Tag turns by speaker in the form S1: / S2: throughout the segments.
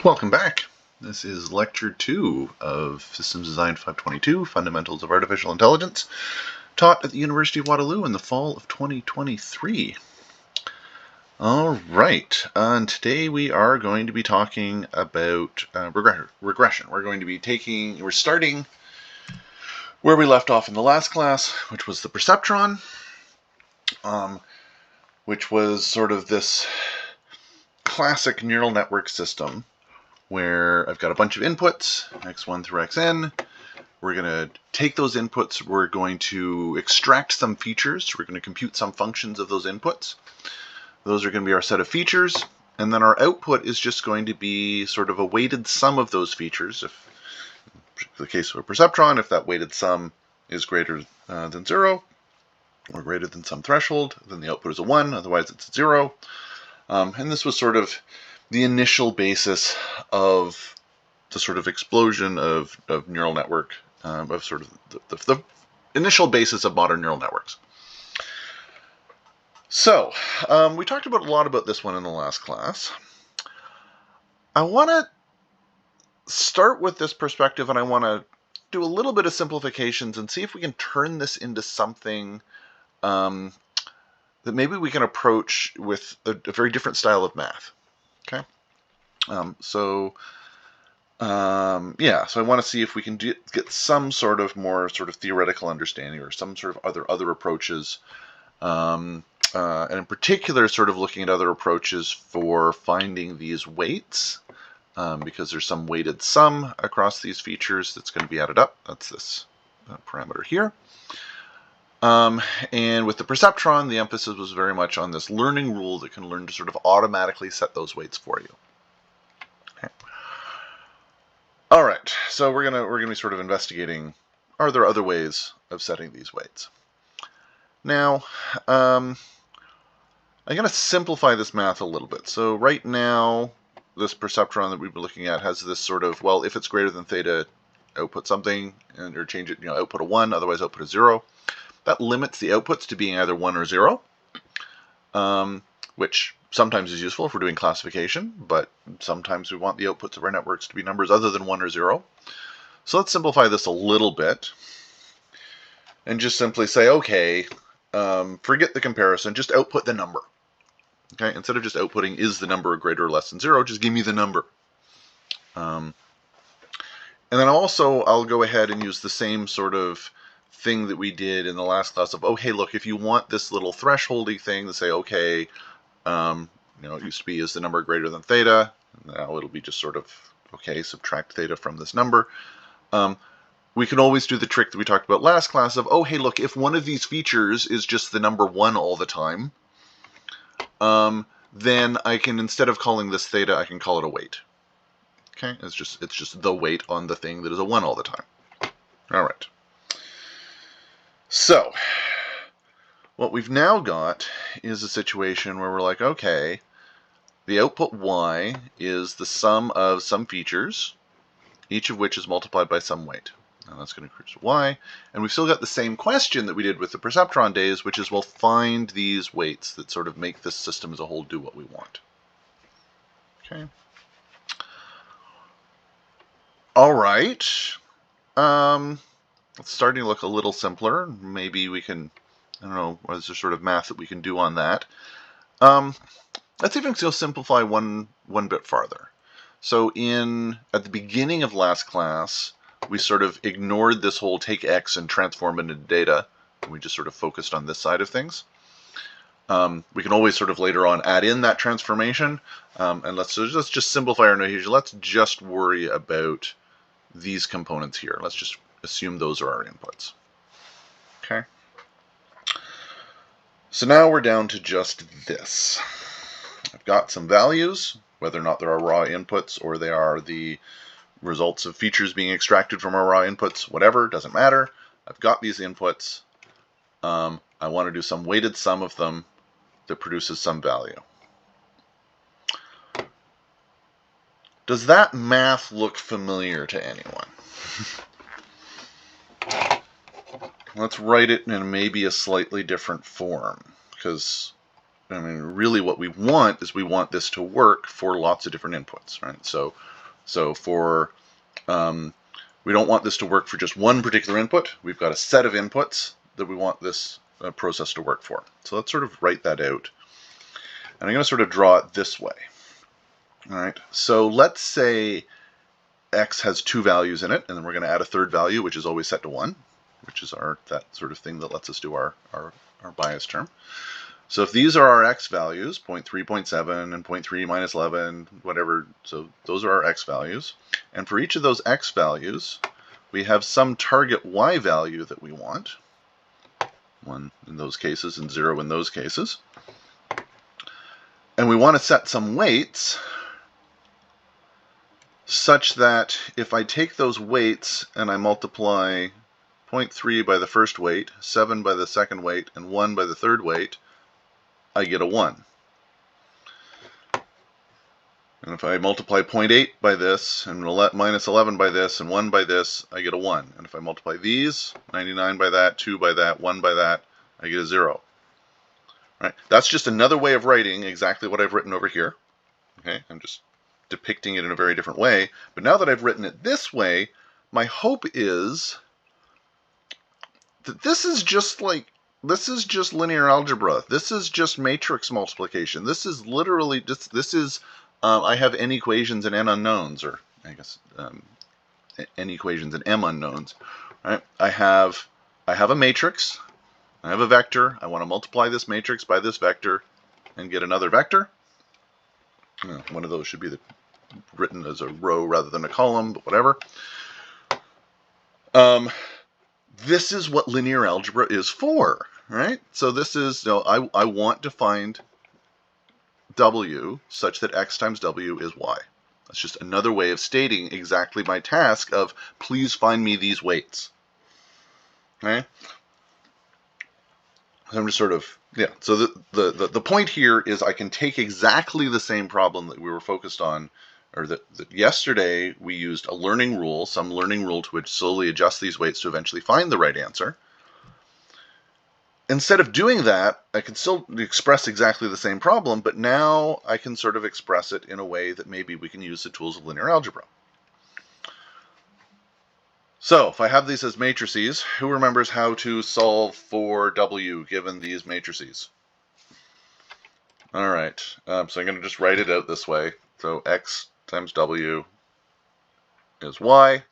S1: Welcome back. This is Lecture 2 of Systems Design 522, Fundamentals of Artificial Intelligence, taught at the University of Waterloo in the fall of 2023. All right, and today we are going to be talking about regression. We're starting where we left off in the last class, which was the perceptron, which was sort of this classic neural network system where I've got a bunch of inputs, x1 through xn. We're going to take those inputs, we're going to extract some features, we're going to compute some functions of those inputs. Those are going to be our set of features, and then our output is just going to be sort of a weighted sum of those features. If in the case of a perceptron, if that weighted sum is greater than 0, or greater than some threshold, then the output is a 1, otherwise it's a 0. And this was sort of the initial basis of the sort of explosion of neural network, of sort of the initial basis of modern neural networks. So, we talked a lot about this one in the last class. I want to start with this perspective, and I want to do a little bit of simplifications and see if we can turn this into something that maybe we can approach with a very different style of math. Okay, so I want to see if we can get some sort of more sort of theoretical understanding or some sort of other approaches, and in particular sort of looking at other approaches for finding these weights, because there's some weighted sum across these features that's going to be added up. That's this parameter here. And with the perceptron, the emphasis was very much on this learning rule that can learn to sort of automatically set those weights for you. Okay. All right, so we're gonna be sort of investigating, are there other ways of setting these weights? Now, I'm going to simplify this math a little bit. So right now, this perceptron that we've been looking at has this sort of, well, if it's greater than theta, output something, or change it, output a 1, otherwise output a 0. That limits the outputs to being either 1 or 0, which sometimes is useful if we're doing classification, but sometimes we want the outputs of our networks to be numbers other than 1 or 0. So let's simplify this a little bit and just simply say, okay, forget the comparison, just output the number. Okay, instead of just outputting is the number greater or less than 0, just give me the number. And then I'll go ahead and use the same sort of thing that we did in the last class of, oh, hey, look, if you want this little thresholdy thing to say, okay, it used to be is the number greater than theta, now it'll be just sort of, okay, subtract theta from this number. We can always do the trick that we talked about last class of, oh, hey, look, if one of these features is just the number 1 all the time, then I can, instead of calling this theta, I can call it a weight. Okay, it's just the weight on the thing that is a 1 all the time. All right. So, what we've now got is a situation where we're like, okay, the output y is the sum of some features, each of which is multiplied by some weight. And that's going to increase y. And we've still got the same question that we did with the perceptron days, which is we'll find these weights that sort of make this system as a whole do what we want. Okay. All right. It's starting to look a little simpler. Maybe we can, I don't know, is there sort of math that we can do on that? Let's even go simplify one bit farther. So at the beginning of last class, we sort of ignored this whole take x and transform it into data. And we just sort of focused on this side of things. We can always sort of later on add in that transformation. And let's just simplify our notation. Let's just worry about these components here. Let's just assume those are our inputs. Okay. So now we're down to just this. I've got some values, whether or not they're our raw inputs or they are the results of features being extracted from our raw inputs, whatever, doesn't matter. I've got these inputs. I want to do some weighted sum of them that produces some value. Does that math look familiar to anyone? Let's write it in maybe a slightly different form, because I mean, really what we want is we want this to work for lots of different inputs, right? So So for we don't want this to work for just one particular input. We've got a set of inputs that we want this process to work for. So let's sort of write that out. And I'm going to sort of draw it this way. All right, so let's say x has 2 values in it, and then we're going to add a third value, which is always set to 1, which is that sort of thing that lets us do our bias term. So if these are our x values, 0.3, 0.7, and 0.3 minus 11, whatever, so those are our x values. And for each of those x values, we have some target y value that we want. 1 in those cases and 0 in those cases. And we want to set some weights such that if I take those weights and I multiply 0.3 by the first weight, 7 by the second weight, and 1 by the third weight, I get a 1. And if I multiply 0.8 by this, and minus 11 by this, and 1 by this, I get a 1. And if I multiply these, 99 by that, 2 by that, 1 by that, I get a 0. Right? That's just another way of writing exactly what I've written over here. Okay, I'm just depicting it in a very different way. But now that I've written it this way, my hope is that this is just linear algebra. This is just matrix multiplication. This is literally just, I have n equations and n unknowns, or I guess n equations and m unknowns. Right? I have a matrix. I have a vector. I want to multiply this matrix by this vector and get another vector. One of those should be written as a row rather than a column, but whatever. This is what linear algebra is for, right? So this is, I want to find w such that x times w is y. That's just another way of stating exactly my task of please find me these weights. Okay? I'm just sort of, so the point here is I can take exactly the same problem that we were focused on, or that yesterday we used a learning rule, some learning rule to slowly adjust these weights to eventually find the right answer. Instead of doing that, I can still express exactly the same problem, but now I can sort of express it in a way that maybe we can use the tools of linear algebra. So if I have these as matrices, who remembers how to solve for w given these matrices? All right, so I'm going to just write it out this way. So x times w is y.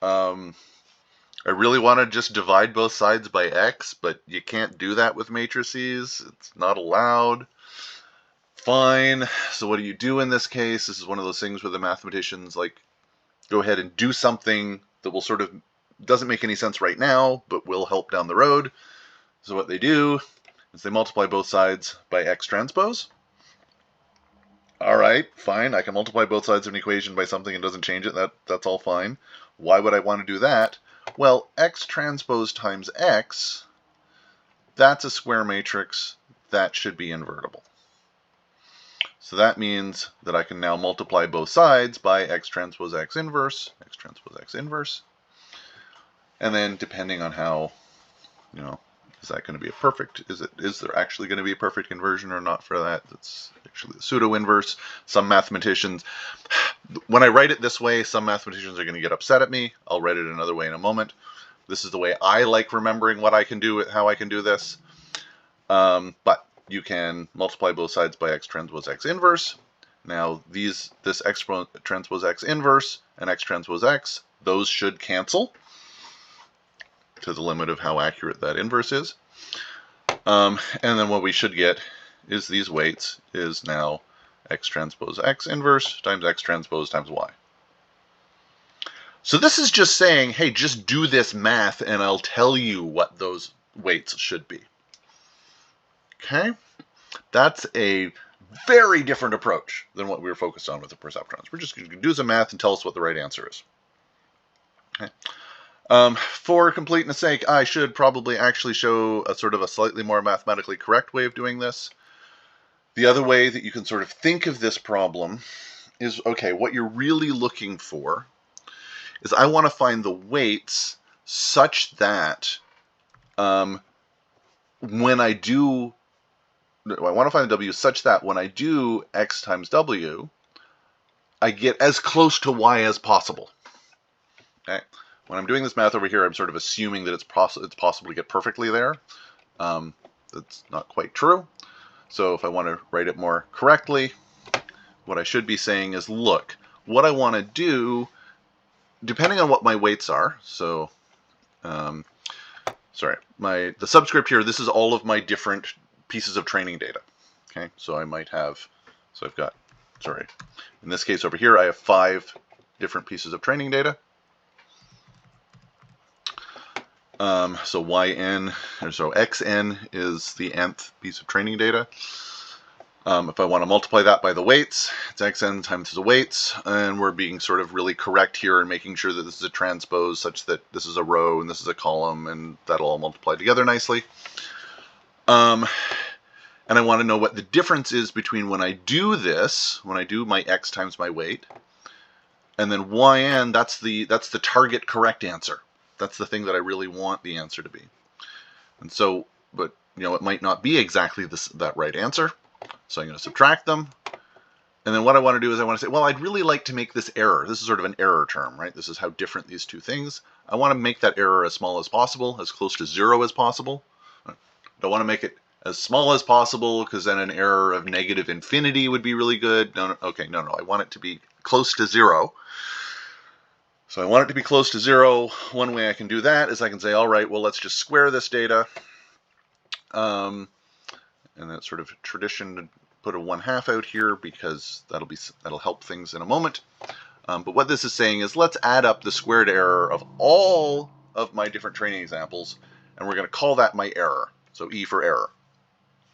S1: I really want to just divide both sides by x, but you can't do that with matrices. It's not allowed. Fine. So what do you do in this case? This is one of those things where the mathematicians go ahead and do something that will sort of doesn't make any sense right now, but will help down the road. So what they do is they multiply both sides by x transpose. All right, fine. I can multiply both sides of an equation by something and doesn't change it. That's all fine. Why would I want to do that? Well, x transpose times x, that's a square matrix. That should be invertible. So that means that I can now multiply both sides by x transpose x inverse, x transpose x inverse. And then depending on how, is that going to be a perfect, is there actually going to be a perfect conversion or not for that? That's actually the pseudo inverse. Some mathematicians, when I write it this way, some mathematicians are going to get upset at me. I'll write it another way in a moment. This is the way I like remembering what I can do, how I can do this. But you can multiply both sides by x transpose x inverse. Now this x transpose x inverse and x transpose x, those should cancel to the limit of how accurate that inverse is. And then what we should get is these weights is now x transpose x inverse times x transpose times y. So this is just saying, hey, just do this math and I'll tell you what those weights should be. Okay? That's a very different approach than what we were focused on with the perceptrons. We're just going to do some math and tell us what the right answer is. Okay? For completeness sake, I should probably actually show a sort of a slightly more mathematically correct way of doing this. The other way that you can sort of think of this problem is, okay, what you're really looking for is I want to find the weights such that when I do, I want to find the w such that when I do x times w, I get as close to y as possible. Okay. When I'm doing this math over here, I'm sort of assuming that it's possible to get perfectly there. That's not quite true. So if I want to write it more correctly, what I should be saying is, look, what I want to do, depending on what my weights are, so, sorry, the subscript here, this is all of my different pieces of training data. Okay, so I might have, so I've got, sorry, in this case over here, I have 5 different pieces of training data. So xn is the nth piece of training data. If I want to multiply that by the weights, it's xn times the weights, and we're being sort of really correct here and making sure that this is a transpose such that this is a row and this is a column, and that'll all multiply together nicely. And I want to know what the difference is between when I do this, when I do my x times my weight, and then yn, that's the target correct answer. That's the thing that I really want the answer to be. And so, but you know, it might not be exactly that right answer. So I'm going to subtract them. And then what I want to do is I want to say, well, I'd really like to make this error. This is sort of an error term, right? This is how different these two things. I want to make that error as small as possible, as close to 0 as possible. I don't want to make it as small as possible because then an error of negative infinity would be really good. No, okay, no. I want it to be close to 0. So I want it to be close to 0. One way I can do that is I can say, all right, well, let's just square this data. And that's sort of tradition to put a 1/2 out here because that'll help things in a moment. But what this is saying is let's add up the squared error of all of my different training examples, and we're going to call that my error. So E for error.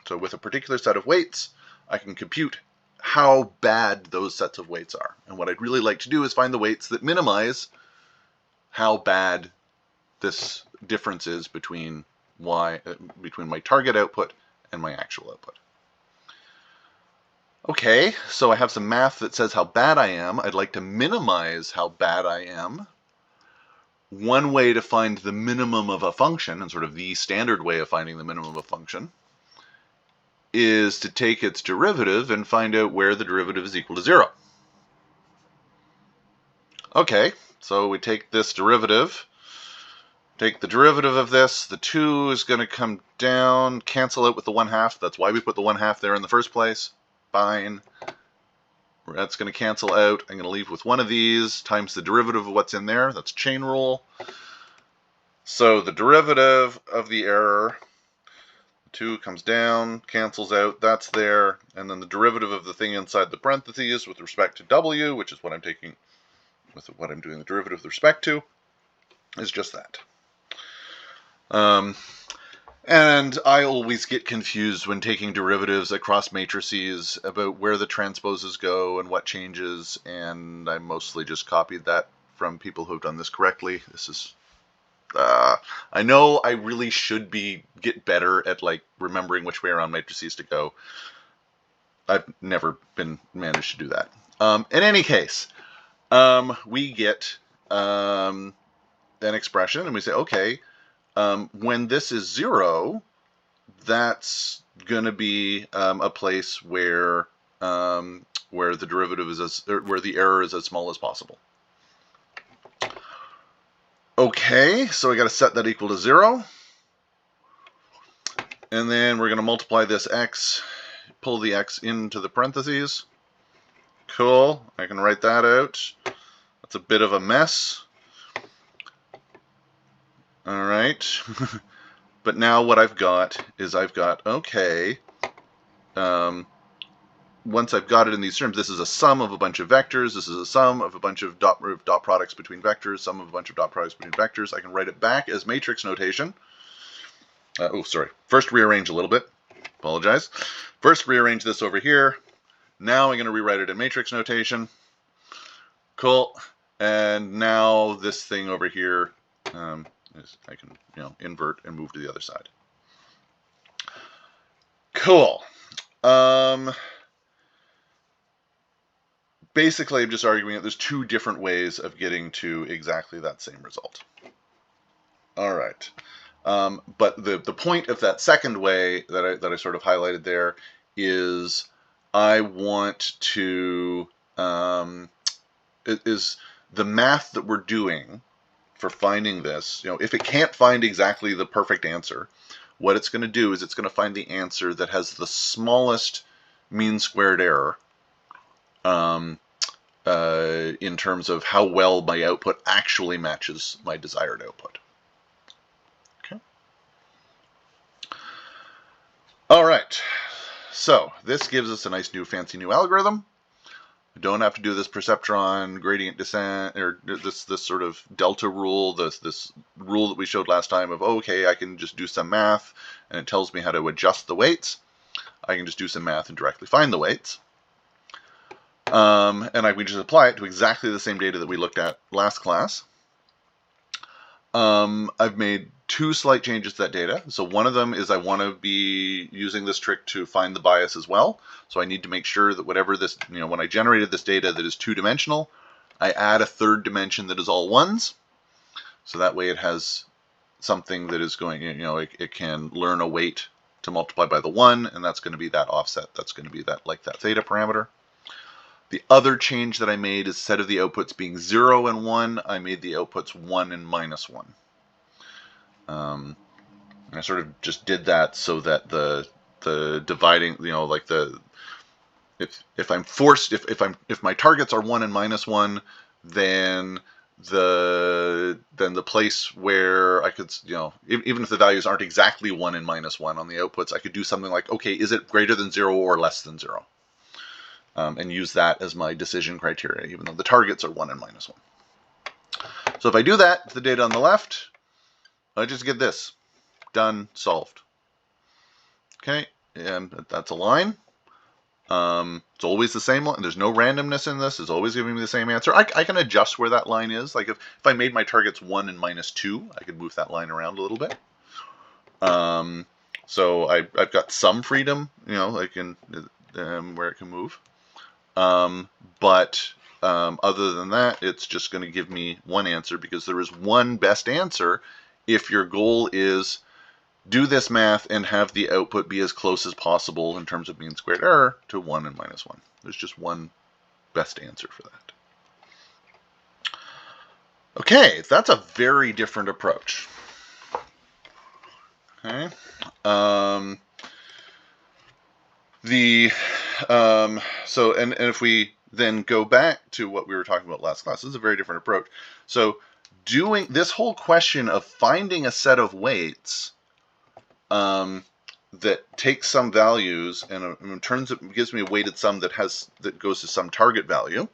S1: So with a particular set of weights, I can compute how bad those sets of weights are. And what I'd really like to do is find the weights that minimize how bad this difference is between my target output and my actual output. Okay, so I have some math that says how bad I am. I'd like to minimize how bad I am. One way to find the minimum of a function, and sort of the standard way of finding the minimum of a function, is to take its derivative and find out where the derivative is equal to 0. Okay, so we take this derivative, take the derivative of this, the 2 is going to come down, cancel out with the 1/2, that's why we put the 1/2 there in the first place, fine. That's going to cancel out, I'm going to leave with one of these, times the derivative of what's in there, that's chain rule. So the derivative of the error, 2 comes down, cancels out, that's there, and then the derivative of the thing inside the parentheses with respect to w, which is what I'm taking, with what I'm doing the derivative with respect to, is just that. And I always get confused when taking derivatives across matrices about where the transposes go and what changes, and I mostly just copied that from people who have done this correctly. This is I know I really should get better at like remembering which way around matrices to go. I've never managed to do that. In any case, we get an expression, and we say, okay, when this is 0, that's going to be a place where the derivative is where the error is as small as possible. Okay, so I got to set that equal to 0. And then we're going to multiply this x, pull the x into the parentheses. Cool, I can write that out. That's a bit of a mess. All right. But now what I've got is okay, once I've got it in these terms, this is a sum of a bunch of vectors, this is a sum of a bunch of dot products between vectors, sum of a bunch of dot products between vectors. I can write it back as matrix notation. First rearrange a little bit. Apologize. First rearrange this over here. Now I'm going to rewrite it in matrix notation. Cool. And now this thing over here, I can invert and move to the other side. Cool. Basically, I'm just arguing that there's 2 different ways of getting to exactly that same result. All right. But the point of that second way that I sort of highlighted there is I want to is the math that we're doing for finding this. If it can't find exactly the perfect answer, what it's going to do is it's going to find the answer that has the smallest mean squared error in terms of how well my output actually matches my desired output. Okay. All right. So this gives us a nice new fancy new algorithm. We don't have to do this perceptron gradient descent or this sort of delta rule, this rule that we showed last time of, okay, I can just do some math and it tells me how to adjust the weights. I can just do some math and directly find the weights. And I can just apply it to exactly the same data that we looked at last class. I've made two slight changes to that data. So one of them is I want to be using this trick to find the bias as well. So I need to make sure that whatever this, when I generated this data that is two-dimensional, I add a third dimension that is all ones. So that way it has something that is going, it can learn a weight to multiply by the 1, and that's going to be that offset. That's going to be that, like that theta parameter. The other change that I made is instead of the outputs being 0 and 1, I made the outputs 1 and -1. I sort of just did that so that the dividing, like if I'm forced, if my targets are 1 and -1, then the place where I could, even if the values aren't exactly 1 and -1 on the outputs, I could do something like, okay, is it greater than 0 or less than 0? And use that as my decision criteria, even though the targets are 1 and -1. So if I do that, the data on the left, I just get this. Done, solved. Okay, and that's a line. It's always the same line. There's no randomness in this. It's always giving me the same answer. I can adjust where that line is. Like if I made my targets 1 and -2, I could move that line around a little bit. So I've got some freedom, like in where it can move. But other than that, it's just going to give me one answer because there is one best answer if your goal is do this math and have the output be as close as possible in terms of mean squared error to 1 and -1. There's just one best answer for that. Okay, that's a very different approach. Okay. So if we then go back to what we were talking about last class, this is a very different approach. So doing this whole question of finding a set of weights that takes some values and gives me a weighted sum that goes to some target value.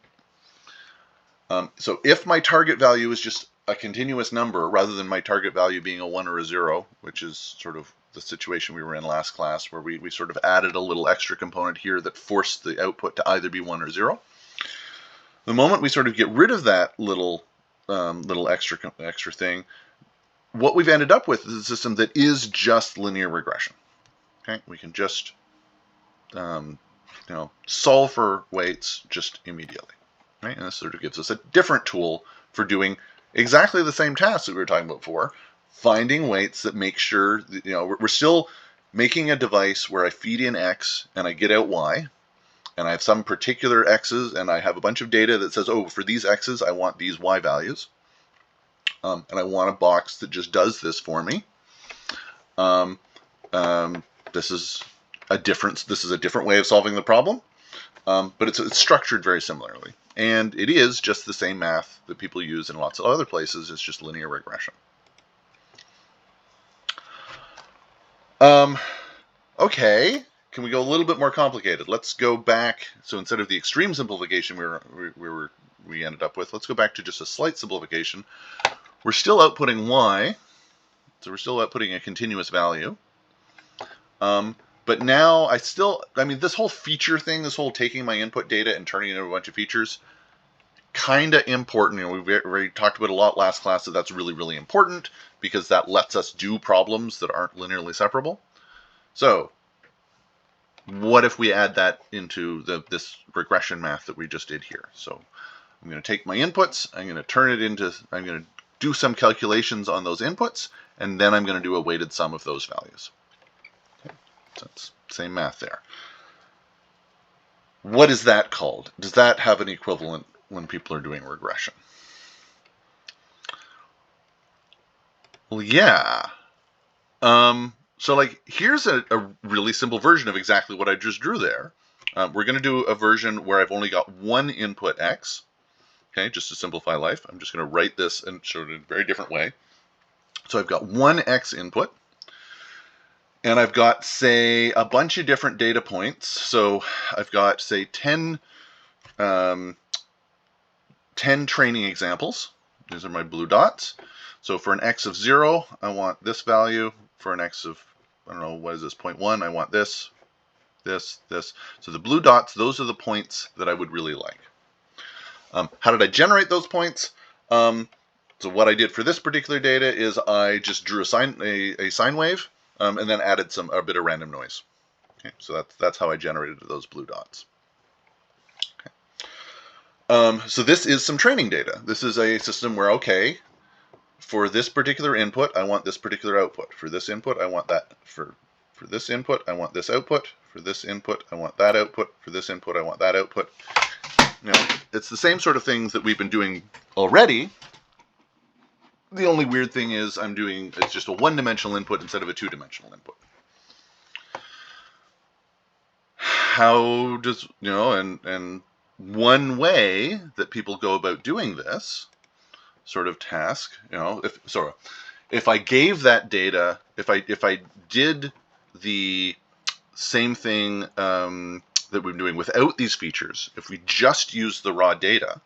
S1: So if my target value is just a continuous number rather than my target value being a 1 or a 0, which is sort of the situation we were in last class where we sort of added a little extra component here that forced the output to either be 1 or 0. The moment we sort of get rid of that little extra thing, what we've ended up with is a system that is just linear regression. Okay, we can just solve for weights just immediately. Right, and this sort of gives us a different tool for doing exactly the same tasks that we were talking about before. Finding weights that make sure that, we're still making a device where I feed in X and I get out Y, and I have some particular X's, and I have a bunch of data that says, oh, for these X's, I want these Y values, and I want a box that just does this for me. This is a different way of solving the problem, but it's structured very similarly, and it is just the same math that people use in lots of other places. It's just linear regression. Okay, can we go a little bit more complicated? Let's go back. So instead of the extreme simplification we ended up with, let's go back to just a slight simplification. We're still outputting Y, so we're still outputting a continuous value. But now this whole feature thing, this whole taking my input data and turning it into a bunch of features, kind of important. We've already talked about a lot last class that that's really, really important because that lets us do problems that aren't linearly separable. So what if we add that into this regression math that we just did here? So I'm going to take my inputs, I'm going to do some calculations on those inputs, and then I'm going to do a weighted sum of those values. Okay. So it's same math there. What is that called? Does that have an equivalent when people are doing regression. Well, yeah. So like, here's a really simple version of exactly what I just drew there. We're going to do a version where I've only got one input x. Okay, just to simplify life, I'm just going to write this and show it in a very different way. So I've got one x input, and I've got, say, a bunch of different data points. So I've got, say, 10 training examples. These are my blue dots. So for an x of 0, I want this value. For an x of, I don't know, what is this, 0.1, I want this, this, this. So the blue dots, those are the points that I would really like. How did I generate those points? So what I did for this particular data is I just drew a sine wave and then added a bit of random noise. Okay, so that's how I generated those blue dots. Okay. So this is some training data. This is a system where, okay, for this particular input, I want this particular output. For this input, I want that. For this input, I want this output. For this input, I want that output. For this input, I want that output. You know, it's the same sort of things that we've been doing already. The only weird thing is it's just a one-dimensional input instead of a two-dimensional input. How does, and one way that people go about doing this sort of task, if I gave that data, if I did the same thing that we're doing without these features, if we just use the raw data,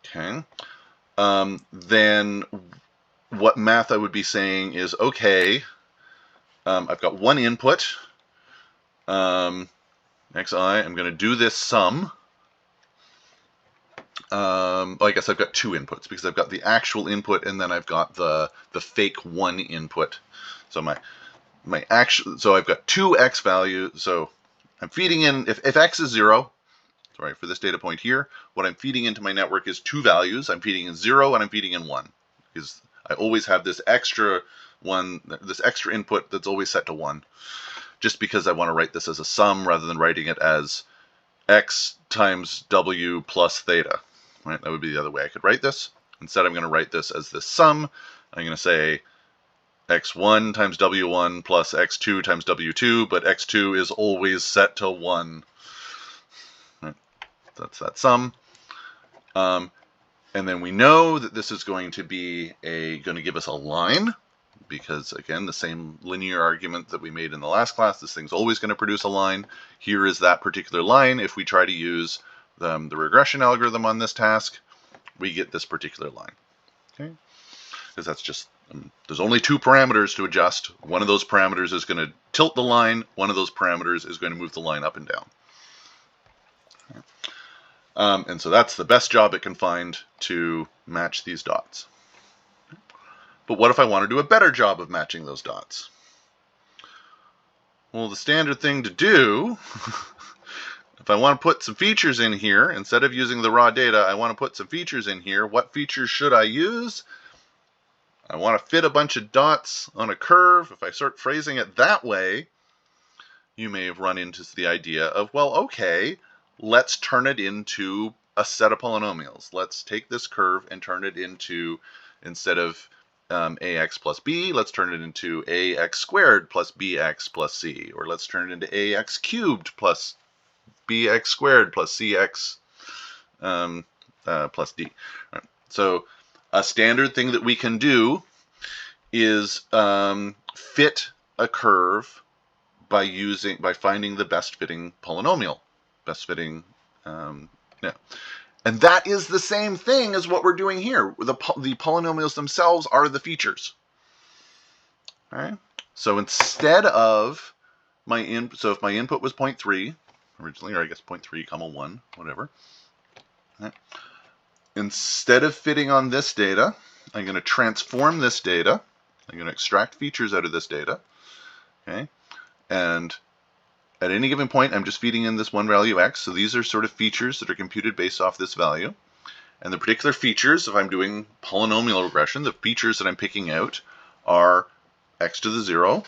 S1: okay, then what math I would be saying is, okay, I've got one input, xi, I'm going to do this sum. I guess I've got two inputs because I've got the actual input and then I've got the fake one input. So so I've got two x values. So I'm feeding in, if x is 0, sorry, for this data point here, what I'm feeding into my network is two values. I'm feeding in 0 and I'm feeding in 1. Because I always have this extra input that's always set to 1. Just because I want to write this as a sum rather than writing it as x times w plus theta. Right? That would be the other way I could write this. Instead, I'm going to write this as this sum. I'm going to say x1 times w1 plus x2 times w2, but x2 is always set to 1. Right? That's that sum. And then we know that this is going to be going to give us a line, because again, the same linear argument that we made in the last class, this thing's always going to produce a line. Here is that particular line. If we try to use the regression algorithm on this task, we get this particular line. Okay, because that's just, there's only two parameters to adjust. One of those parameters is going to tilt the line. One of those parameters is going to move the line up and down. Okay. And so that's the best job it can find to match these dots. But what if I want to do a better job of matching those dots? Well, the standard thing to do, if I want to put some features in here, instead of using the raw data, I want to put some features in here. What features should I use? I want to fit a bunch of dots on a curve. If I start phrasing it that way, you may have run into the idea of, well, okay, let's turn it into a set of polynomials. Let's take this curve and turn it into, instead of ax plus b, let's turn it into ax squared plus bx plus c, or let's turn it into ax cubed plus bx squared plus cx plus d. Right. So a standard thing that we can do is fit a curve by finding the best fitting polynomial, And that is the same thing as what we're doing here. The polynomials themselves are the features. All right. So instead of if my input was 0.3 originally, or I guess 0.3 comma 1, whatever. Right. Instead of fitting on this data, I'm going to transform this data. I'm going to extract features out of this data. Okay. And at any given point, I'm just feeding in this one value x. So these are sort of features that are computed based off this value. And the particular features, if I'm doing polynomial regression, the features that I'm picking out are x to the 0,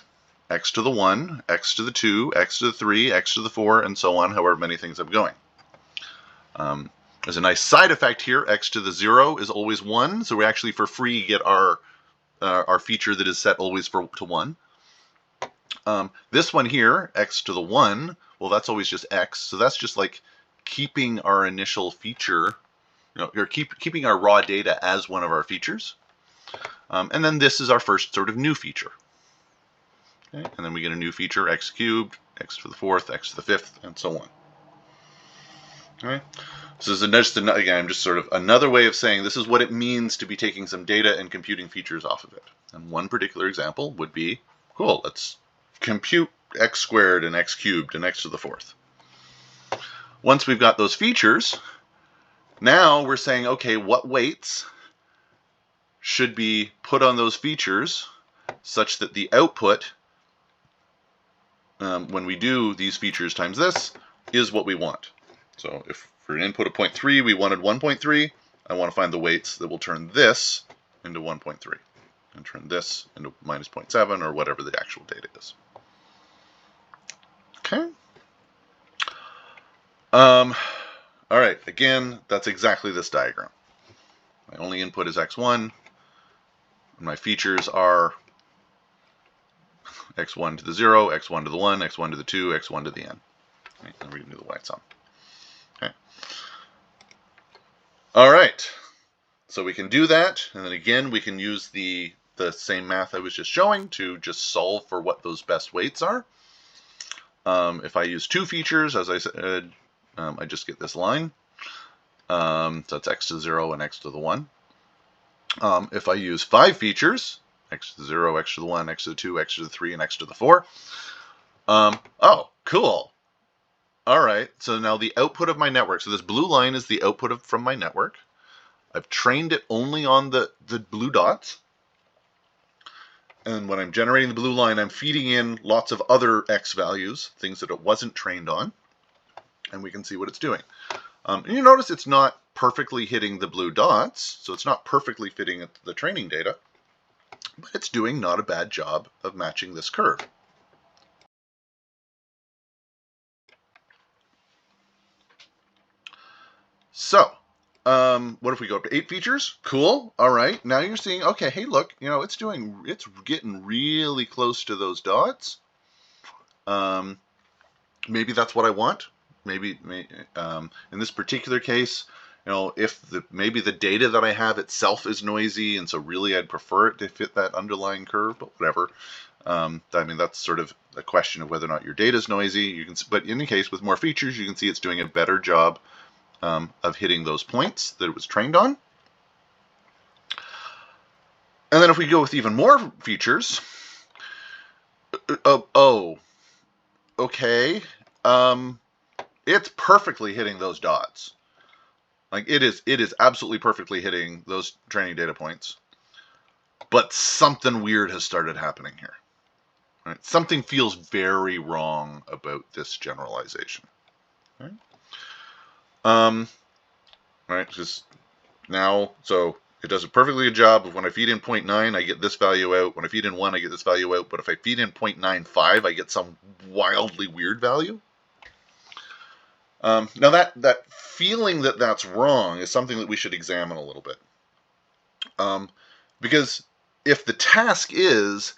S1: x to the 1, x to the 2, x to the 3, x to the 4, and so on, however many things I'm going. There's a nice side effect here. X to the 0 is always 1, so we actually for free get our feature that is set always to 1. This one here, x to the 1, well, that's always just x, so that's just like keeping our initial feature, or keeping our raw data as one of our features. And then this is our first sort of new feature. Okay? And then we get a new feature, x cubed, x to the 4th, x to the 5th, and so on. Okay? So this is again, just sort of another way of saying this is what it means to be taking some data and computing features off of it. And one particular example would be, cool, let's compute x squared and x cubed and x to the 4th. Once we've got those features, now we're saying, okay, what weights should be put on those features such that the output, when we do these features times this, is what we want. So if for an input of 0.3, we wanted 1.3, I want to find the weights that will turn this into 1.3 and turn this into minus 0.7 or whatever the actual data is. Okay. All right, again, that's exactly this diagram. My only input is x1, and my features are x1 to the 0, x1 to the 1, x1 to the 2, x1 to the n. Right, and we can do the white sum. Okay. All right, so we can do that, and then again we can use the same math I was just showing to just solve for what those best weights are. If I use 2 features, as I said, I just get this line. So that's x to the 0 and x to the 1. If I use 5 features, x to the 0, x to the 1, x to the 2, x to the 3, and x to the 4. Oh, cool. All right, so now the output of my network. So this blue line is the output from my network. I've trained it only on the blue dots. And when I'm generating the blue line, I'm feeding in lots of other x values, things that it wasn't trained on. And we can see what it's doing. And you notice it's not perfectly hitting the blue dots, so it's not perfectly fitting the training data, but it's doing not a bad job of matching this curve. So, what if we go up to 8 features? Cool. All right. Now you're seeing, okay, hey, look, it's getting really close to those dots. Maybe that's what I want. Maybe in this particular case, if maybe the data that I have itself is noisy, and so really I'd prefer it to fit that underlying curve, but whatever. I mean, that's sort of a question of whether or not your data is noisy. But in any case, with more features, you can see it's doing a better job of hitting those points that it was trained on. And then if we go with even more features, okay, it's perfectly hitting those dots. Like it is absolutely perfectly hitting those training data points. But something weird has started happening here. Right? Something feels very wrong about this generalization. Right? Right, just now, so it does a perfectly good job of when I feed in 0.9, I get this value out. When I feed in 1, I get this value out. But if I feed in 0.95, I get some wildly weird value. Now that feeling that that's wrong is something that we should examine a little bit. Because if the task is,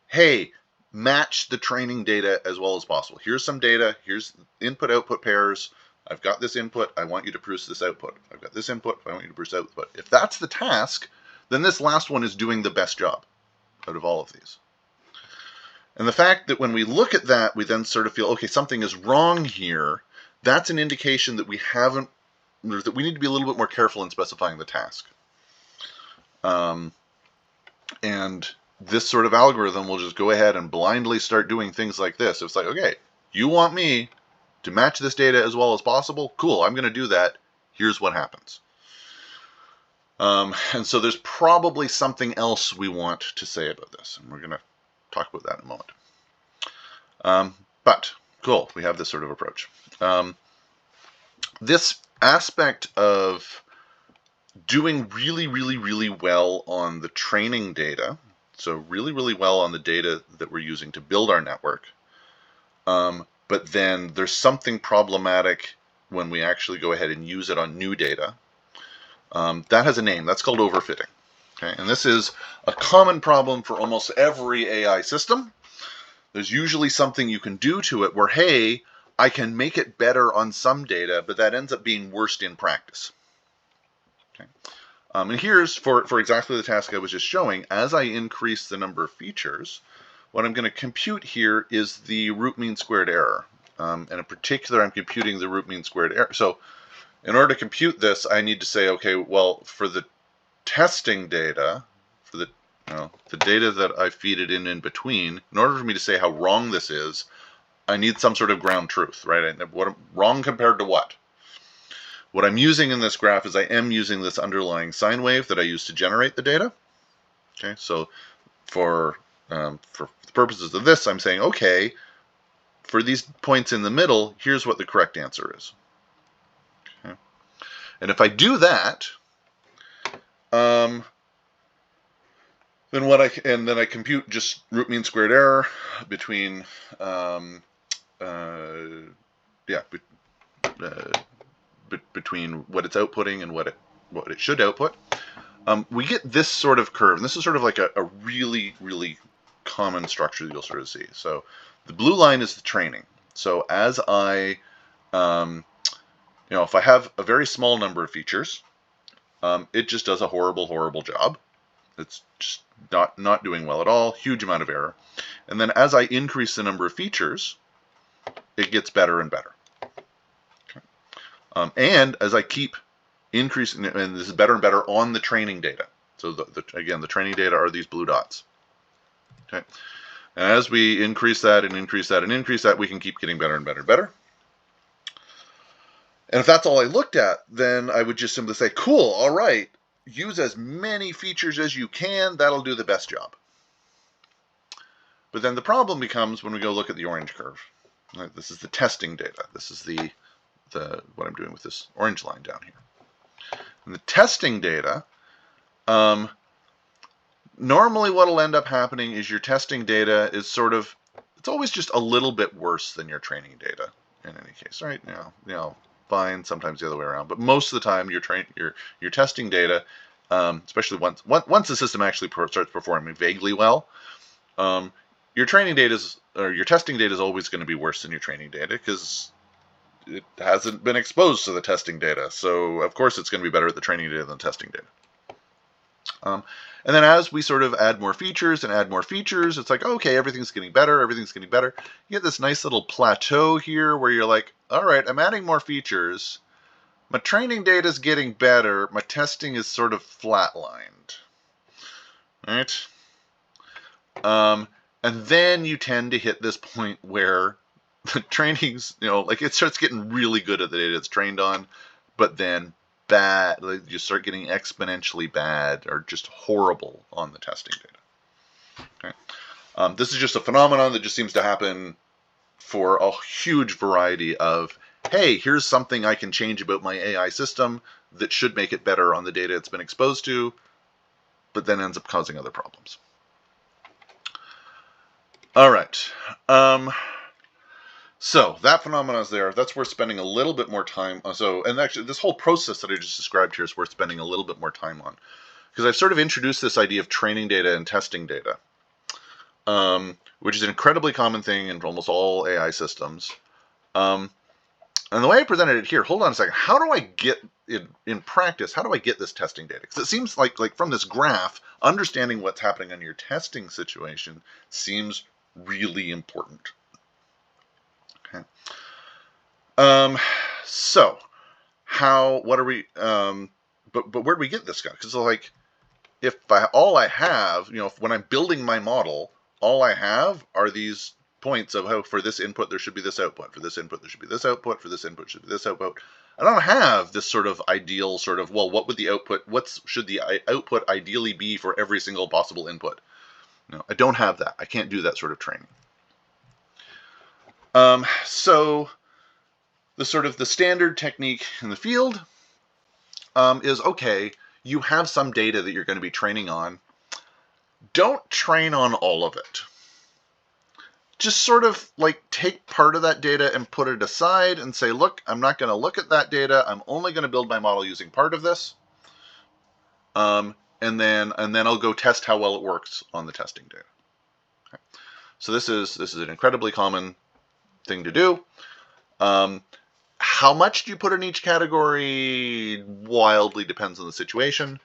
S1: hey, match the training data as well as possible. Here's some data. Here's input-output pairs. I've got this input, I want you to produce this output. I've got this input, I want you to produce output. If that's the task, then this last one is doing the best job out of all of these. And the fact that when we look at that, we then sort of feel, okay, something is wrong here, that's an indication that we need to be a little bit more careful in specifying the task. And this sort of algorithm will just go ahead and blindly start doing things like this. It's like, okay, you want me to match this data as well as possible? Cool, I'm going to do that. Here's what happens. And so there's probably something else we want to say about this, and we're going to talk about that in a moment. But cool, we have this sort of approach. This aspect of doing really, really, really well on the training data, so really, really well on the data that we're using to build our network, but then there's something problematic when we actually go ahead and use it on new data, that has a name. That's called overfitting. Okay? And this is a common problem for almost every AI system. There's usually something you can do to it where, hey, I can make it better on some data, but that ends up being worse in practice. Okay? And here's, for exactly the task I was just showing, as I increase the number of features, what I'm going to compute here is the root mean squared error. And in particular, I'm computing the root mean squared error. So in order to compute this, I need to say, okay, well, for the testing data, for the data that I feed it in between, in order for me to say how wrong this is, I need some sort of ground truth, right? What wrong compared to what? What I'm using in this graph is I am using this underlying sine wave that I used to generate the data. Okay, so for the purposes of this, I'm saying, okay, for these points in the middle, here's what the correct answer is. Okay. And if I do that, then I compute just root mean squared error between between what it's outputting and what it should output. We get this sort of curve, and this is sort of like a really, really common structure that you'll sort of see. So the blue line is the training. So as I, if I have a very small number of features, it just does a horrible, horrible job. It's just not doing well at all, huge amount of error. And then as I increase the number of features, it gets better and better. Okay. And as I keep increasing, and this is better and better on the training data. So again, the training data are these blue dots. Okay. And as we increase that and increase that and increase that, we can keep getting better and better and better. And if that's all I looked at, then I would just simply say, cool, all right, use as many features as you can, that'll do the best job. But then the problem becomes when we go look at the orange curve. Right? This is the testing data. This is the what I'm doing with this orange line down here. And the testing data, normally what will end up happening is your testing data is sort of, it's always just a little bit worse than your training data in any case, right? Fine, sometimes the other way around, but most of the time your testing data, especially once the system actually starts performing vaguely well, your training data or your testing data is always going to be worse than your training data because it hasn't been exposed to the testing data. So of course it's going to be better at the training data than the testing data. And then as we sort of add more features and add more features, it's like, okay, everything's getting better, everything's getting better. You get this nice little plateau here where you're like, all right, I'm adding more features. My training data is getting better. My testing is sort of flatlined. Right? And then you tend to hit this point where the training's, it starts getting really good at the data it's trained on, but then bad, you start getting exponentially bad or just horrible on the testing data. Okay. This is just a phenomenon that just seems to happen for a huge variety of, hey, here's something I can change about my AI system that should make it better on the data it's been exposed to, but then ends up causing other problems. All right. So that phenomenon is there. That's worth spending a little bit more time on. And actually, this whole process that I just described here is worth spending a little bit more time on, because I've sort of introduced this idea of training data and testing data, which is an incredibly common thing in almost all AI systems. And the way I presented it here, hold on a second. How do I get in practice? How do I get this testing data? Because it seems like from this graph, understanding what's happening on your testing situation seems really important. Okay. So what are we, but where do we get this guy? Because if all I have, when I'm building my model, all I have are these points of how for this input there should be this output, for this input there should be this output, for this input should be this output. I don't have this sort of ideal sort of, well, what would the output, should the output ideally be for every single possible input? No, I don't have that. I can't do that sort of training. So the standard technique in the field is, okay, you have some data that you're going to be training on. Don't train on all of it. just sort of like take part of that data and put it aside and say, look, I'm not going to look at that data. I'm only going to build my model using part of this. And then I'll go test how well it works on the testing data. Okay. So this is an incredibly common thing to do. How much do you put in each category? Wildly depends on the situation.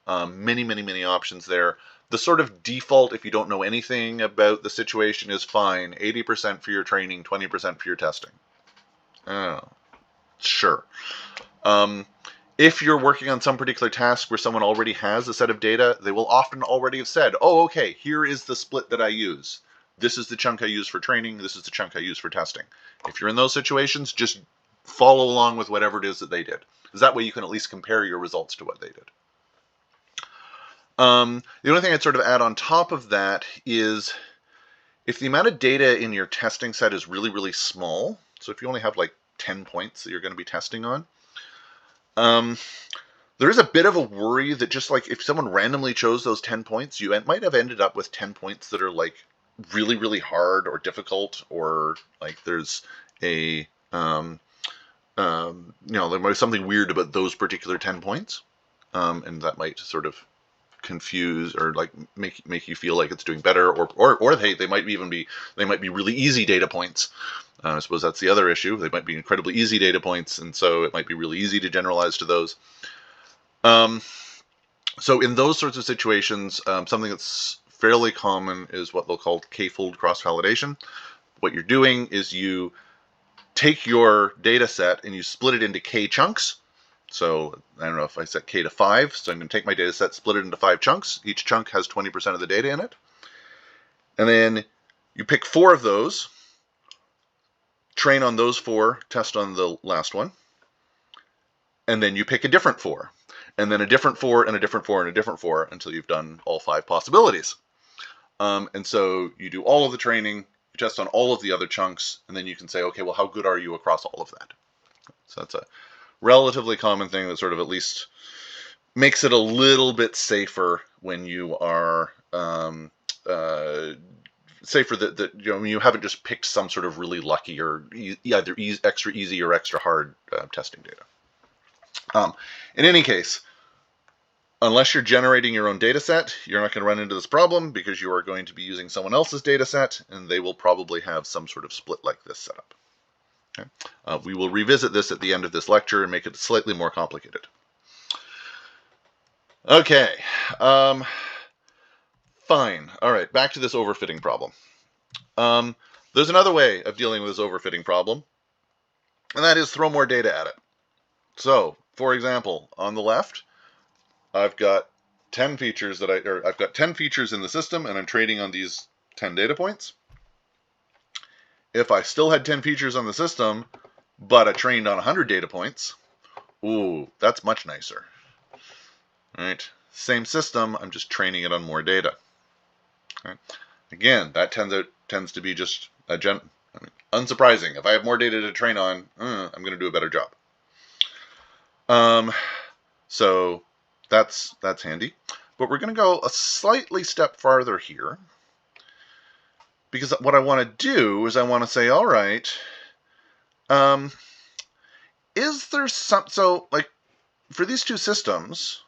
S1: Many options there. The sort of default, if you don't know anything about the situation, is fine. 80% for your training, 20% for your testing. Sure. If you're working on some particular task where someone already has a set of data, they will often already have said, oh, okay, here is the split that I use. This is the chunk I use for training. This is the chunk I use for testing. If you're in those situations, just follow along with whatever it is that they did. Because that way you can at least compare your results to what they did. The only thing I'd sort of add on top of that is if the amount of data in your testing set is really small, so if you only have like 10 points that you're going to be testing on, there is a bit of a worry that just like if someone randomly chose those 10 points, you might have ended up with 10 points that are like really hard or difficult, or like there's a there might be something weird about those particular 10 points, and that might sort of confuse or like make you feel like it's doing better, or they might be really easy data points. I suppose that's the other issue. They might be incredibly easy data points, and so it might be really easy to generalize to those. So in those sorts of situations, something that's fairly common is what they'll call k-fold cross-validation. What you're doing is you take your data set and you split it into k chunks. So I don't know if I set k to 5, so I'm going to take my data set, split it into 5 chunks. Each chunk has 20% of the data in it. And then you pick 4 of those, train on those 4, test on the last one. And then you pick a different 4. And then a different 4, and a different 4, and a different 4, until you've done all 5 possibilities. And so you do all of the training, you test on all of the other chunks, and then you can say, okay, well, how good are you across all of that? So that's a relatively common thing that sort of at least makes it a little bit safer when you are safer that you haven't just picked some sort of really lucky or either extra easy or extra hard testing data. In any case, unless you're generating your own data set, you're not going to run into this problem because you are going to be using someone else's data set, and they will probably have some sort of split like this set up. Okay. We will revisit this at the end of this lecture and make it slightly more complicated. Okay, fine. All right, back to this overfitting problem. There's another way of dealing with this overfitting problem, and that is throw more data at it. So, for example, on the left, I've got 10 features I've got 10 features in the system, and I'm training on these 10 data points. If I still had 10 features on the system, but I trained on 100 data points, ooh, that's much nicer. All right, same system, I'm just training it on more data. Okay. Again, that tends to be just unsurprising. If I have more data to train on, I'm going to do a better job. So that's handy. But we're going to go a slightly step farther here, because what I want to do is I want to say, all right, is there so like for these two systems,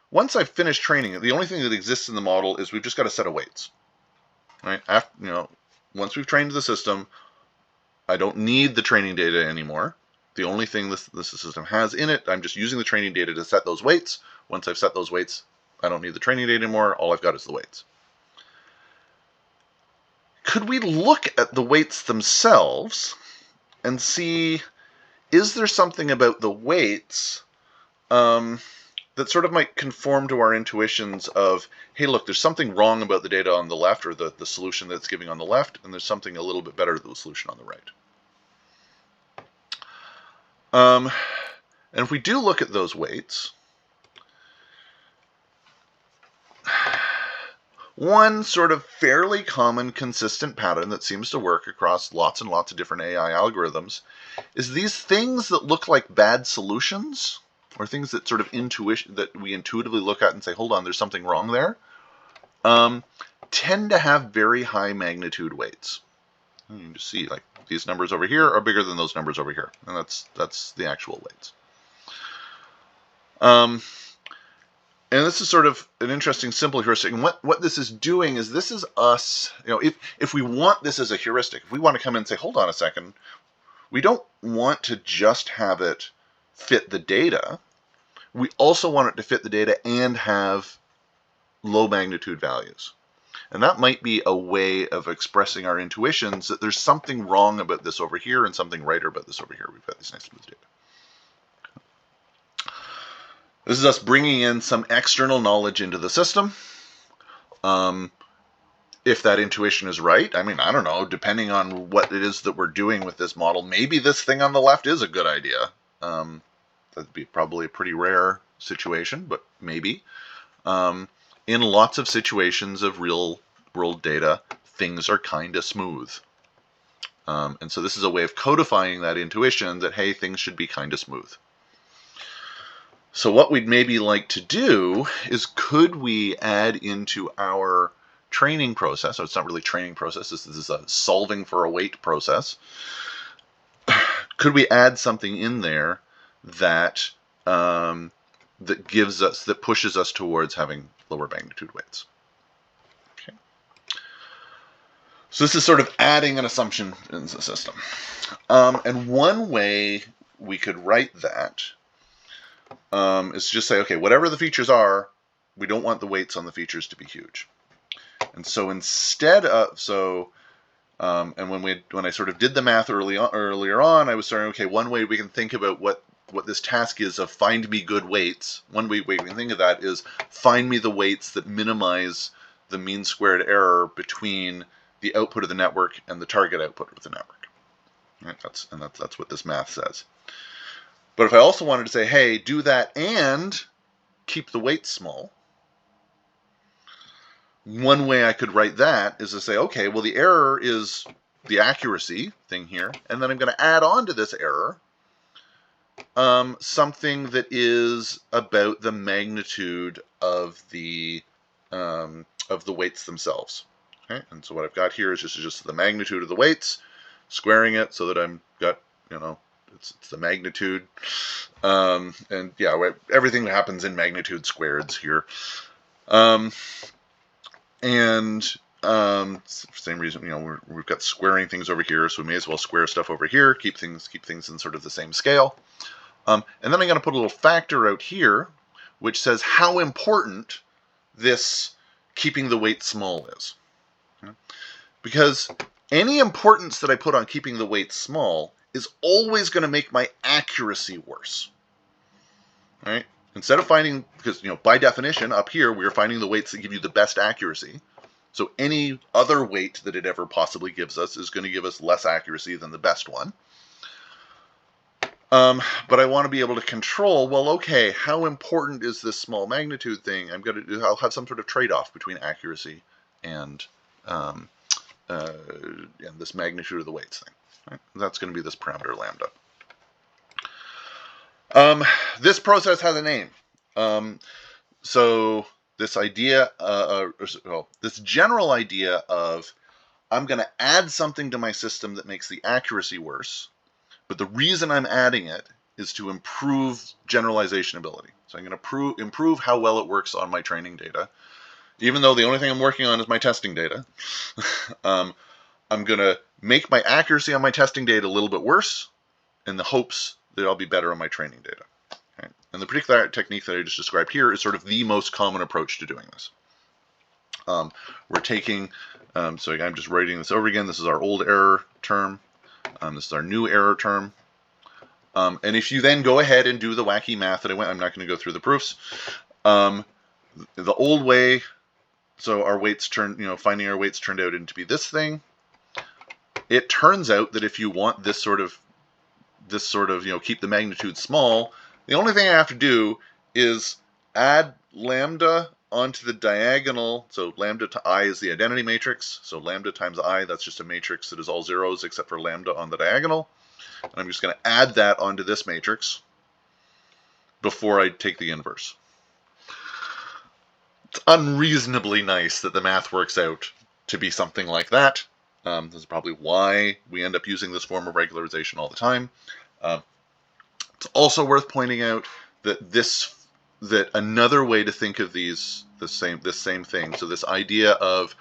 S1: once I've finished training, the only thing that exists in the model is we've just got a set of weights, right? After, once we've trained the system, I don't need the training data anymore. The only thing this system has in it, I'm just using the training data to set those weights. Once I've set those weights, I don't need the training data anymore. All I've got is the weights. Could we look at the weights themselves and see, is there something about the weights that sort of might conform to our intuitions of, hey, look, there's something wrong about the data on the left, or the solution that's giving on the left, and there's something a little bit better to the solution on the right. And if we do look at those weights, one sort of fairly common consistent pattern that seems to work across lots and lots of different AI algorithms is these things that look like bad solutions, or things that sort of we intuitively look at and say, hold on, there's something wrong there, tend to have very high magnitude weights. You can just see like these numbers over here are bigger than those numbers over here, and that's the actual weights. And this is sort of an interesting simple heuristic. And what this is doing is this is us, if we want this as a heuristic, if we want to come in and say, hold on a second, we don't want to just have it fit the data. We also want it to fit the data and have low magnitude values. And that might be a way of expressing our intuitions that there's something wrong about this over here and something right about this over here. We've got these nice smooth data. This is us bringing in some external knowledge into the system. If that intuition is right, I mean, I don't know, depending on what it is that we're doing with this model, maybe this thing on the left is a good idea. That'd be probably a pretty rare situation, but maybe. In lots of situations of real world data, things are kind of smooth. And so this is a way of codifying that intuition that, hey, things should be kind of smooth. So what we'd maybe like to do is, could we add into our training process, so it's not really training process, this is a solving for a weight process, could we add something in there that that pushes us towards having lower magnitude weights? Okay. So this is sort of adding an assumption in the system. And one way we could write that is just say, okay, whatever the features are, we don't want the weights on the features to be huge. And so instead of, and when I sort of did the math earlier on, I was starting, okay, one way we can think about what this task is of find me good weights. One way we can think of that is find me the weights that minimize the mean squared error between the output of the network and the target output of the network. Right? That's what this math says. But if I also wanted to say, hey, do that and keep the weights small, one way I could write that is to say, okay, well, the error is the accuracy thing here, and then I'm going to add on to this error something that is about the magnitude of the weights themselves. Okay, and so what I've got here is just the magnitude of the weights, squaring it so that I've got, it's the magnitude, and yeah, everything that happens in magnitude squareds here. Same reason, we've got squaring things over here, so we may as well square stuff over here, keep things in sort of the same scale. And then I'm going to put a little factor out here, which says how important this keeping the weight small is. Okay? Because any importance that I put on keeping the weight small is always going to make my accuracy worse. All right? Instead of finding, because by definition up here we're finding the weights that give you the best accuracy. So any other weight that it ever possibly gives us is going to give us less accuracy than the best one. But I want to be able to control, well, okay, how important is this small magnitude thing? I'll have some sort of trade-off between accuracy and this magnitude of the weights thing. Right? That's going to be this parameter lambda. This process has a name. So this idea, this general idea of I'm going to add something to my system that makes the accuracy worse, but the reason I'm adding it is to improve generalization ability. So I'm going to improve how well it works on my training data, even though the only thing I'm working on is my testing data. I'm going to make my accuracy on my testing data a little bit worse in the hopes that I'll be better on my training data. Okay? And the particular technique that I just described here is sort of the most common approach to doing this. We're taking, so I'm just writing this over again. This is our old error term. This is our new error term. And if you then go ahead and do the wacky math that I'm not going to go through the proofs. The old way, so our weights finding our weights turned out into be this thing. It turns out that if you want this sort of, keep the magnitude small, the only thing I have to do is add lambda onto the diagonal. So lambda to I is the identity matrix. So lambda times I, that's just a matrix that is all zeros except for lambda on the diagonal. And I'm just going to add that onto this matrix before I take the inverse. It's unreasonably nice that the math works out to be something like that. This is probably why we end up using this form of regularization all the time. It's also worth pointing out that that another way to think of this same thing. So this idea of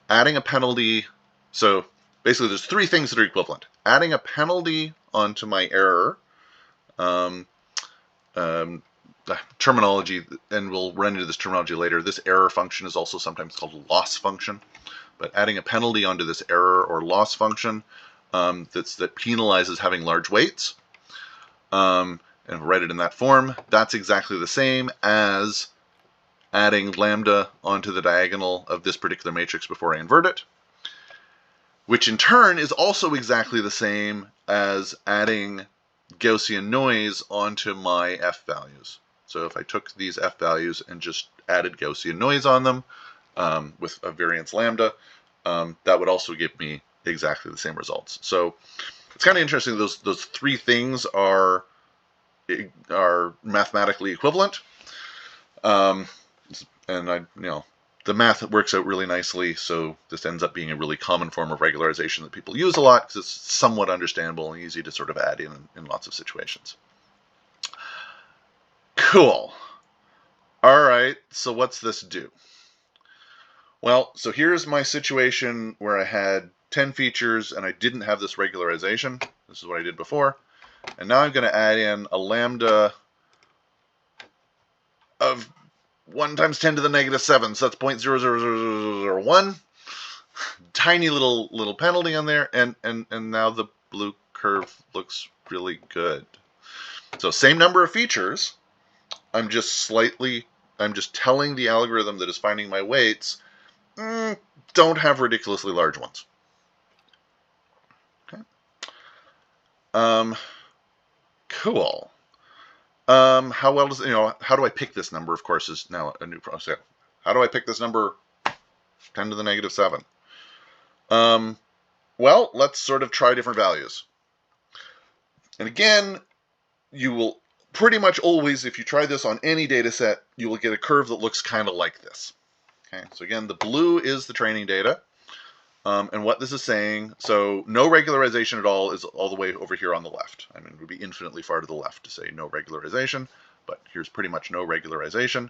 S1: adding a penalty. So basically, there's three things that are equivalent: adding a penalty onto my error. Terminology, and we'll run into this terminology later. This error function is also sometimes called a loss function. But adding a penalty onto this error or loss function that penalizes having large weights, and write it in that form, that's exactly the same as adding lambda onto the diagonal of this particular matrix before I invert it, which in turn is also exactly the same as adding Gaussian noise onto my f values. So if I took these f values and just added Gaussian noise on them with a variance lambda, that would also give me exactly the same results. So it's kind of interesting. Those three things are mathematically equivalent, and the math works out really nicely. So this ends up being a really common form of regularization that people use a lot because it's somewhat understandable and easy to sort of add in lots of situations. Cool. All right. So what's this do? Well, so here's my situation where I had 10 features and I didn't have this regularization. This is what I did before. And now I'm going to add in a lambda of 1 times 10 to the negative 7. So that's 0.00001. Tiny little penalty on there. And now the blue curve looks really good. So same number of features. I'm just telling the algorithm that is finding my weights, don't have ridiculously large ones. Okay. Cool. How well does, how do I pick this number, of course, is now a new process. How do I pick this number 10 to the negative 7? Well, let's sort of try different values. And again, you will pretty much always, if you try this on any data set, you will get a curve that looks kind of like this. Okay, so again, the blue is the training data. And what this is saying, so no regularization at all is all the way over here on the left. I mean, it would be infinitely far to the left to say no regularization, but here's pretty much no regularization.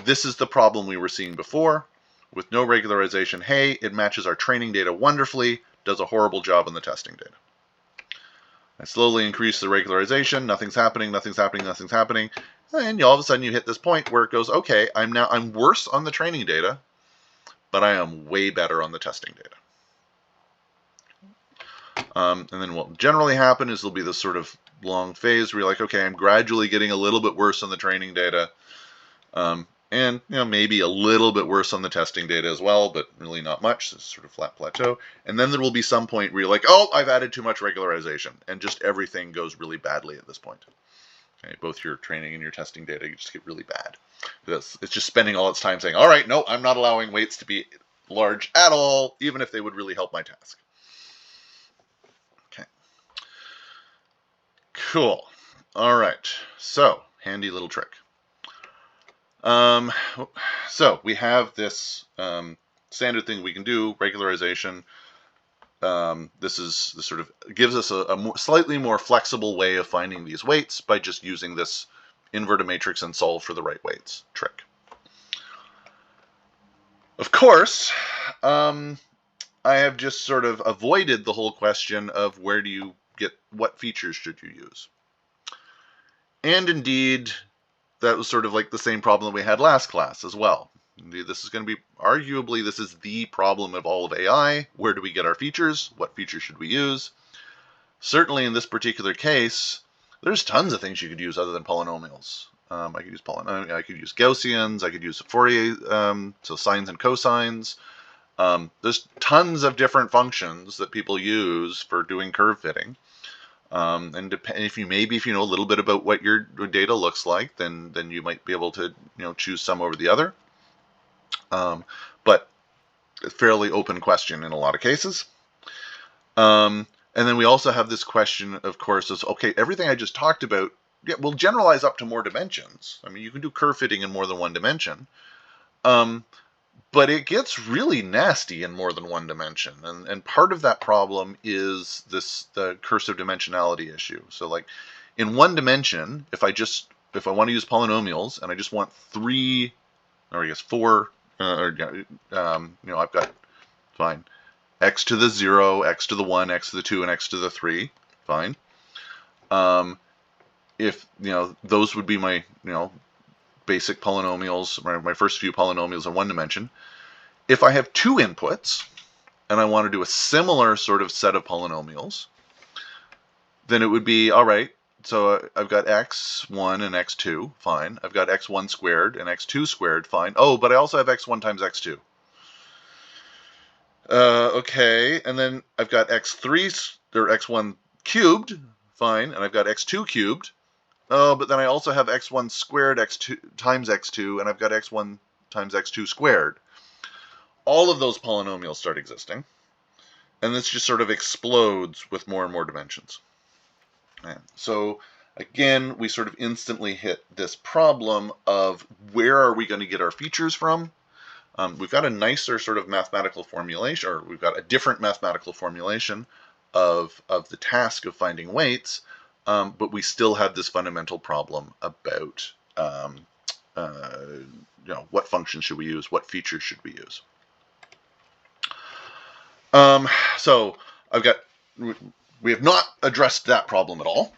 S1: This is the problem we were seeing before. With no regularization, hey, it matches our training data wonderfully, does a horrible job on the testing data. I slowly increase the regularization, nothing's happening, nothing's happening, nothing's happening. And all of a sudden you hit this point where it goes, okay, I'm worse on the training data, but I am way better on the testing data. And then what will generally happen is there'll be this sort of long phase where you're like, okay, I'm gradually getting a little bit worse on the training data, and maybe a little bit worse on the testing data as well, but really not much. It's sort of flat plateau. And then there will be some point where you're like, oh, I've added too much regularization, and just everything goes really badly at this point. Okay, both your training and your testing data just get really bad. It's just spending all its time saying, all right, no, I'm not allowing weights to be large at all, even if they would really help my task. Okay. Cool. All right. So, handy little trick. So we have this standard thing we can do, regularization. This sort of gives us a slightly more flexible way of finding these weights by just using this invert a matrix and solve for the right weights trick. Of course, I have just sort of avoided the whole question of where do you get, what features should you use? And indeed, that was sort of like the same problem we had last class as well. This is going to be, arguably, this is the problem of all of AI. Where do we get our features? What features should we use? Certainly in this particular case, there's tons of things you could use other than polynomials. I could use Gaussians, I could use Fourier, so sines and cosines. There's tons of different functions that people use for doing curve fitting. And if you know a little bit about what your data looks like, then you might be able to choose some over the other. But a fairly open question in a lot of cases. And then we also have this question, of course, is okay, everything I just talked about, yeah, will generalize up to more dimensions. I mean, you can do curve fitting in more than one dimension. But it gets really nasty in more than one dimension, and part of that problem is the cursive dimensionality issue. So like in one dimension, if I want to use polynomials and I just want 3, or I guess 4, I've got fine x to the 0, x to the 1, x to the 2, and x to the 3, fine. If those would be my basic polynomials, my first few polynomials in one dimension. If I have 2 inputs and I want to do a similar sort of set of polynomials, then it would be, all right, so I've got x1 and x2, fine. I've got x1 squared and x2 squared, fine. Oh, but I also have x1 times x2. Okay, and then I've got x3 or x1 cubed, fine, and I've got x2 cubed. Oh, but then I also have x1 squared x2 times x2, and I've got x1 times x2 squared. All of those polynomials start existing, and this just sort of explodes with more and more dimensions. And so again, we sort of instantly hit this problem of where are we going to get our features from? We've got a nicer sort of mathematical formulation, or we've got a different mathematical formulation of the task of finding weights, but we still have this fundamental problem about what functions should we use, what features should we use. So we have not addressed that problem at all.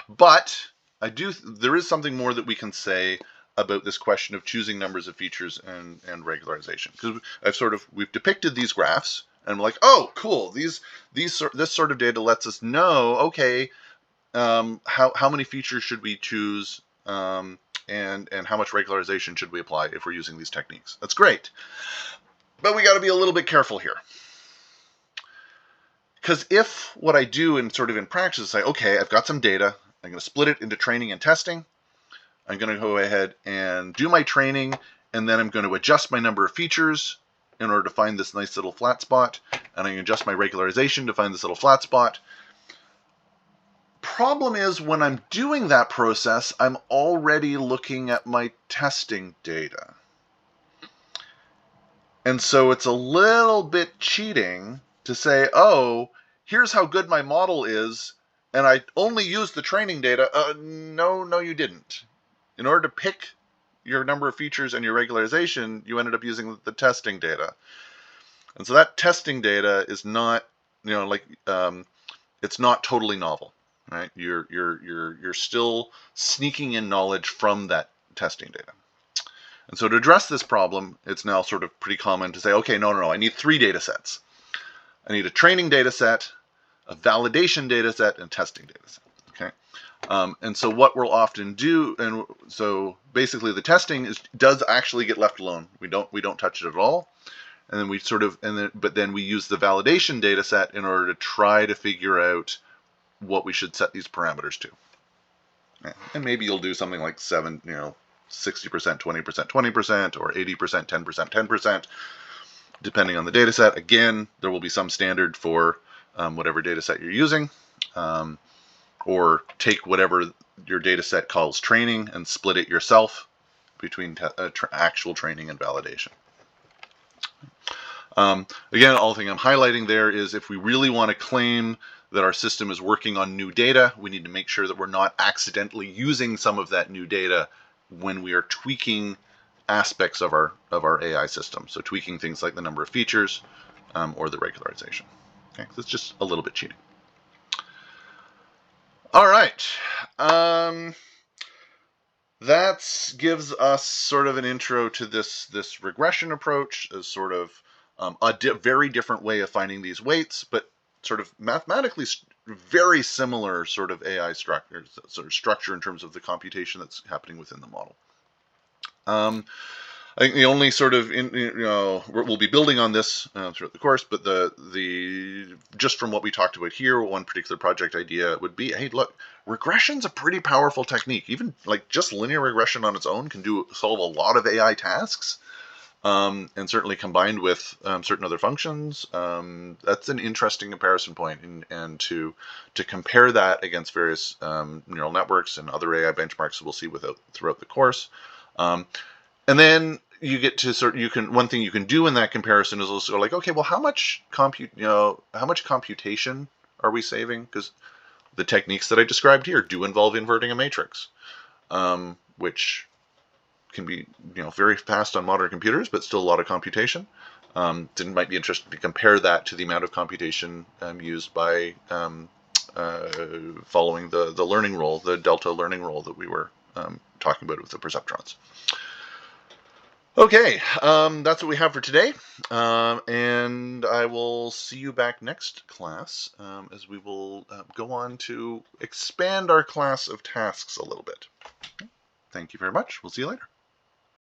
S1: But there is something more that we can say about this question of choosing numbers of features and regularization, because we've depicted these graphs, and I'm like, oh, cool, this sort of data lets us know, okay, how many features should we choose, and how much regularization should we apply if we're using these techniques. That's great. But we got to be a little bit careful here. Because if what I do in practice is say, okay, I've got some data, I'm going to split it into training and testing. I'm going to go ahead and do my training, and then I'm going to adjust my number of features in order to find this nice little flat spot, and I can adjust my regularization to find this little flat spot. Problem is, when I'm doing that process, I'm already looking at my testing data. And so it's a little bit cheating to say, oh, here's how good my model is, and I only used the training data. No, you didn't. In order to pick your number of features and your regularization, you ended up using the testing data. And so that testing data is not, it's not totally novel, right? You're still sneaking in knowledge from that testing data. And so to address this problem, it's now sort of pretty common to say, okay, no, I need 3 data sets. I need a training data set, a validation data set, and a testing data set. Okay, and so what we'll often do, and so basically the testing does actually get left alone. We don't touch it at all, and then but then we use the validation data set in order to try to figure out what we should set these parameters to. And maybe you'll do something like 60%, 20%, 20%, or 80%, 10%, 10%, depending on the data set. Again, there will be some standard for whatever data set you're using, or take whatever your data set calls training and split it yourself between actual training and validation. Again, all thing I'm highlighting there is if we really want to claim that our system is working on new data, we need to make sure that we're not accidentally using some of that new data when we are tweaking aspects of our AI system. So tweaking things like the number of features or the regularization. Okay, so it's just a little bit cheating. All right, that gives us sort of an intro to this regression approach as sort of a very different way of finding these weights, but sort of mathematically very similar sort of AI structure in terms of the computation that's happening within the model. I think the only sort of, we'll be building on this throughout the course, but just from what we talked about here, one particular project idea would be, hey, look, regression's a pretty powerful technique. Even like just linear regression on its own can solve a lot of AI tasks, and certainly combined with certain other functions, that's an interesting comparison point, and to compare that against various neural networks and other AI benchmarks we'll see throughout the course. And then, you get to one thing you can do in that comparison is also like, okay, well, how much computation are we saving? Because the techniques that I described here do involve inverting a matrix, which can be very fast on modern computers, but still a lot of computation. It might be interesting to compare that to the amount of computation used by following the learning rule, the delta learning rule that we were talking about with the perceptrons. Okay, that's what we have for today, and I will see you back next class as we will go on to expand our class of tasks a little bit. Thank you very much. We'll see you later.